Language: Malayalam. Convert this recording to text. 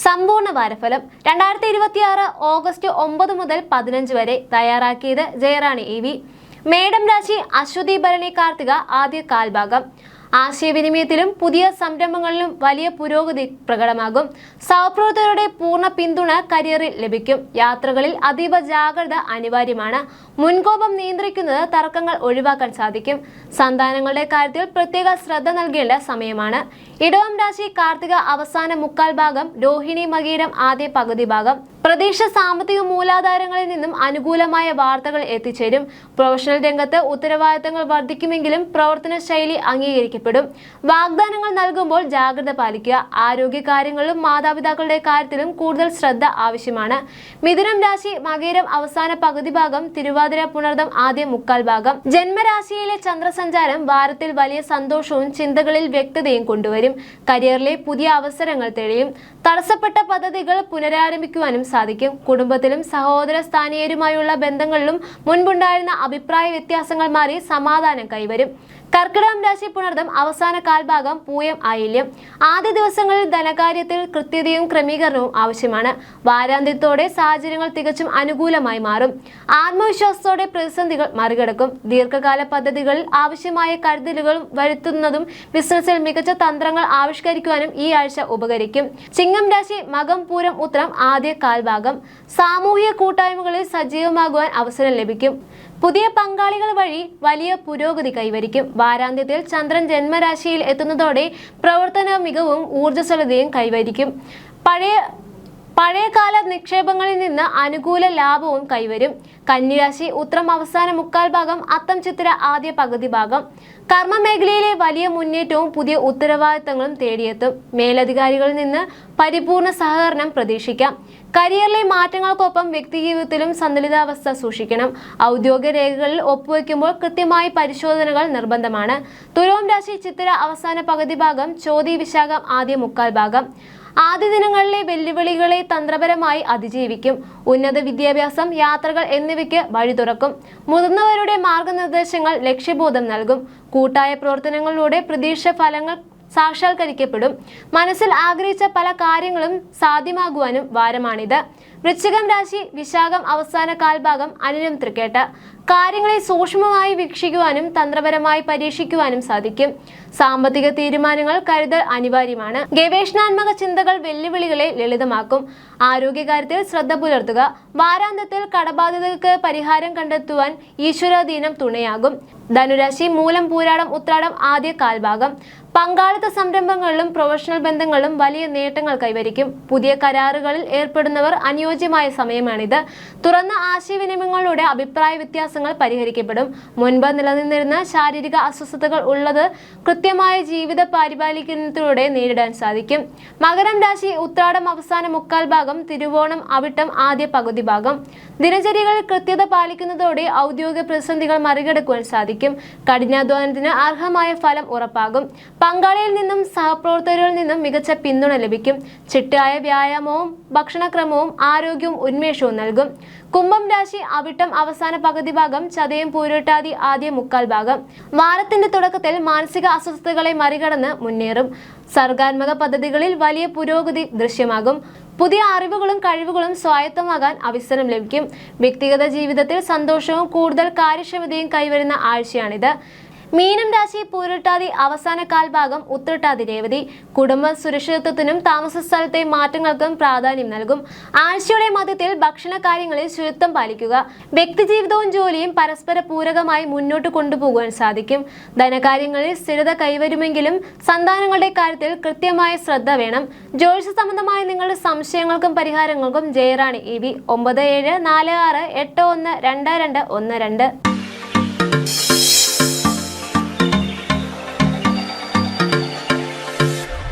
സമ്പൂർണ്ണ വാരഫലം 2026 ഓഗസ്റ്റ് 9 മുതൽ 15 വരെ. തയ്യാറാക്കിയത് ജയറാണി EV. മേടം രാശി അശ്വതി ഭരണി കാർത്തിക ആദ്യ കാൽഭാഗം. ആശയവിനിമയത്തിലും പുതിയ സംരംഭങ്ങളിലും വലിയ പുരോഗതി പ്രകടമാകും. സഹപ്രവർത്തകരുടെ പൂർണ്ണ പിന്തുണ കരിയറിൽ ലഭിക്കും. യാത്രകളിൽ അതീവ ജാഗ്രത അനിവാര്യമാണ്. മുൻകോപം നിയന്ത്രിക്കുന്നത് തർക്കങ്ങൾ ഒഴിവാക്കാൻ സാധിക്കും. സന്താനങ്ങളുടെ കാര്യത്തിൽ പ്രത്യേക ശ്രദ്ധ നൽകേണ്ട സമയമാണ്. ഇടവം രാശി കാർത്തിക അവസാന മുക്കാൽ ഭാഗം, രോഹിണി മകീരം ആദ്യ പകുതി ഭാഗം. പ്രതീക്ഷ സാമ്പത്തിക മൂലാധാരങ്ങളിൽ നിന്നും അനുകൂലമായ വാർത്തകൾ എത്തിച്ചേരും. പ്രൊഫഷണൽ രംഗത്ത് ഉത്തരവാദിത്തങ്ങൾ വർദ്ധിക്കുമെങ്കിലും പ്രവർത്തന ശൈലി അംഗീകരിക്കപ്പെടും. വാഗ്ദാനങ്ങൾ നൽകുമ്പോൾ ജാഗ്രത പാലിക്കുക. ആരോഗ്യ കാര്യങ്ങളിലും മാതാപിതാക്കളുടെ കാര്യത്തിലും കൂടുതൽ ശ്രദ്ധ ആവശ്യമാണ്. മിഥുനം രാശി മകീരം അവസാന പകുതി ഭാഗം, തിരുവാതിര പുണർദം ആദ്യ മുക്കാൽ ഭാഗം. ജന്മരാശിയിലെ ചന്ദ്രസഞ്ചാരം വാരത്തിൽ വലിയ സന്തോഷവും ചിന്തകളിൽ വ്യക്തതയും കൊണ്ടുവരും. കരിയറിലെ പുതിയ അവസരങ്ങൾ തെളിയും. തടസ്സപ്പെട്ട പദ്ധതികൾ പുനരാരംഭിക്കുവാനും സാധിക്കും. കുടുംബത്തിലും സഹോദര സ്ഥാനീയരുമായുള്ള ബന്ധങ്ങളിലും മുൻപുണ്ടായിരുന്ന അഭിപ്രായ വ്യത്യാസങ്ങൾ മാറി സമാധാനം കൈവരും. കർക്കിടകം രാശി പുണർദം അവസാന കാൽഭാഗം, പൂയം ആയില്യം ആദ്യ ദിവസങ്ങളിൽ ധനകാര്യത്തിൽ കൃത്യതയും ക്രമീകരണവും ആവശ്യമാണ്. വാരാന്ത്യത്തോടെ സാഹചര്യങ്ങൾ തികച്ചും അനുകൂലമായി മാറും. ആത്മവിശ്വാസത്തോടെ പ്രതിസന്ധികൾ മറികടക്കും. ദീർഘകാല പദ്ധതികളിൽ ആവശ്യമായ കരുതലുകൾ വരുത്തുന്നതും ബിസിനസ്സിൽ മികച്ച തന്ത്രങ്ങൾ ആവിഷ്കരിക്കുവാനും ഈ ആഴ്ച ഉപകരിക്കും. ചിങ്ങം രാശി മകം പൂരം ഉത്രം ആദ്യ കാൽഭാഗം. സാമൂഹിക കൂട്ടായ്മകളിൽ സജീവമാകുവാൻ അവസരം ലഭിക്കും. പുതിയ പങ്കാളികൾ വഴി വലിയ പുരോഗതി കൈവരിക്കും. വാരാന്ത്യത്തിൽ ചന്ദ്രൻ ജന്മരാശിയിൽ എത്തുന്നതോടെ പ്രവർത്തന മികവും ഊർജ്ജസ്വലതയും കൈവരിക്കും. പഴയകാല നിക്ഷേപങ്ങളിൽ നിന്ന് അനുകൂല ലാഭവും കൈവരും. കന്നിരാശി ഉത്രം അവസാന മുക്കാൽ ഭാഗം, അത്തം ചിത്തിര ആദ്യ പകുതി ഭാഗം. കർമ്മ മേഖലയിലെ വലിയ മുന്നേറ്റവും പുതിയ ഉത്തരവാദിത്തങ്ങളും തേടിയെത്തും. മേലധികാരികളിൽ നിന്ന് പരിപൂർണ സഹകരണം പ്രതീക്ഷിക്കാം. കരിയറിലെ മാറ്റങ്ങൾക്കൊപ്പം വ്യക്തിജീവിതത്തിലും സന്തുലിതാവസ്ഥ സൂക്ഷിക്കണം. ഔദ്യോഗിക രേഖകളിൽ ഒപ്പുവെക്കുമ്പോൾ കൃത്യമായി പരിശോധനകൾ നിർബന്ധമാണ്. തുലോം രാശി ചിത്തിര അവസാന പകുതി ഭാഗം, ചോതി വിശാഖം ആദ്യ മുക്കാൽ ഭാഗം. ആദ്യ ദിനങ്ങളിലെ വെല്ലുവിളികളെ തന്ത്രപരമായി അതിജീവിക്കും. ഉന്നത വിദ്യാഭ്യാസം, യാത്രകൾ എന്നിവയ്ക്ക് വഴി തുറക്കും. മുതിർന്നവരുടെ മാർഗനിർദ്ദേശങ്ങൾ ലക്ഷ്യബോധം നൽകും. കൂട്ടായ പ്രവർത്തനങ്ങളിലൂടെ പ്രതീക്ഷ ഫലങ്ങൾ സാക്ഷാത്കരിക്കപ്പെടും. മനസ്സിൽ ആഗ്രഹിച്ച പല കാര്യങ്ങളും സാധ്യമാകുവാനും വാരമാണിത്. വൃശ്ചികം രാശി വിശാഖം അവസാന കാൽഭാഗം, അനിഴം തൃക്കേട്ട കാര്യങ്ങളെ സൂക്ഷ്മമായി വീക്ഷിക്കുവാനും തന്ത്രപരമായി പരീക്ഷിക്കുവാനും സാധിക്കും. സാമ്പത്തിക തീരുമാനങ്ങൾ കരുതൽ അനിവാര്യമാണ്. ഗവേഷണാത്മക ചിന്തകൾ വെല്ലുവിളികളെ ലളിതമാക്കും. ആരോഗ്യകാര്യത്തിൽ ശ്രദ്ധ പുലർത്തുക. വാരാന്ത്യത്തിൽ കടബാധ്യതകൾക്ക് പരിഹാരം കണ്ടെത്തുവാൻ ഈശ്വരാധീനം തുണയാകും. ധനുരാശി മൂലം പൂരാടം ഉത്രാടം ആദ്യ കാൽഭാഗം. പങ്കാളിത്ത സംരംഭങ്ങളിലും പ്രൊഫഷണൽ ബന്ധങ്ങളിലും വലിയ നേട്ടങ്ങൾ കൈവരിക്കും. പുതിയ കരാറുകളിൽ ഏർപ്പെടുന്നവർ അനുയോജ്യമായ സമയമാണിത്. തുറന്ന ആശയവിനിമയങ്ങളിലൂടെ അഭിപ്രായ വ്യത്യാസങ്ങൾ പരിഹരിക്കപ്പെടും. മുൻപ് നിലനിന്നിരുന്ന ശാരീരിക അസ്വസ്ഥതകൾ ഉള്ളത് കൃത്യമായ ജീവിത പരിപാലിക്കുന്നതിലൂടെ നേരിടാൻ സാധിക്കും. മകരം രാശി ഉത്രാടം അവസാന മുക്കാൽ ഭാഗം, തിരുവോണം അവിട്ടം ആദ്യ പകുതി ഭാഗം. ദിനചര്യകളിൽ കൃത്യത പാലിക്കുന്നതോടെ ഔദ്യോഗിക പ്രതിസന്ധികൾ മറികടക്കുവാൻ സാധിക്കും. കഠിനാധ്വാനത്തിന് അർഹമായ ഫലം ഉറപ്പാകും. പങ്കാളിയിൽ നിന്നും സഹപ്രവർത്തകരിൽ നിന്നും മികച്ച പിന്തുണ ലഭിക്കും. ചിട്ടയായ വ്യായാമവും ഭക്ഷണക്രമവും ആരോഗ്യവും ഉന്മേഷവും നൽകും. കുംഭം രാശി അവിട്ടം അവസാന പകുതി ഭാഗം, ചതയം പൂരിട്ടാതി ആദ്യ മുക്കാൽ ഭാഗം. വാരത്തിന്റെ തുടക്കത്തിൽ മാനസിക അസ്വസ്ഥതകളെ മറികടന്ന് മുന്നേറും. സർഗാത്മക പദ്ധതികളിൽ വലിയ പുരോഗതി ദൃശ്യമാകും. പുതിയ അറിവുകളും കഴിവുകളും സ്വായത്തമാകാൻ അവസരം ലഭിക്കും. വ്യക്തിഗത ജീവിതത്തിൽ സന്തോഷവും കൂടുതൽ കാര്യക്ഷമതയും കൈവരുന്ന ആഴ്ചയാണിത്. മീനം രാശി പൂരിട്ടാതി അവസാന കാൽഭാഗം, ഉത്രട്ടാതി രേവതി കുടുംബ സുരക്ഷിതത്വത്തിനും താമസ സ്ഥലത്തെ മാറ്റങ്ങൾക്കും പ്രാധാന്യം നൽകും. ആഴ്ചയുടെ മധ്യത്തിൽ ഭക്ഷണ കാര്യങ്ങളിൽ ശുചിത്വം പാലിക്കുക. വ്യക്തിജീവിതവും ജോലിയും പരസ്പര പൂരകമായി മുന്നോട്ട് കൊണ്ടുപോകുവാൻ സാധിക്കും. ധനകാര്യങ്ങളിൽ സ്ഥിരത കൈവരുമെങ്കിലും സന്താനങ്ങളുടെ കാര്യത്തിൽ കൃത്യമായ ശ്രദ്ധ വേണം. ജ്യോതിഷ സംബന്ധമായ നിങ്ങളുടെ സംശയങ്ങൾക്കും പരിഹാരങ്ങൾക്കും ജയറാണി EV 9746812212.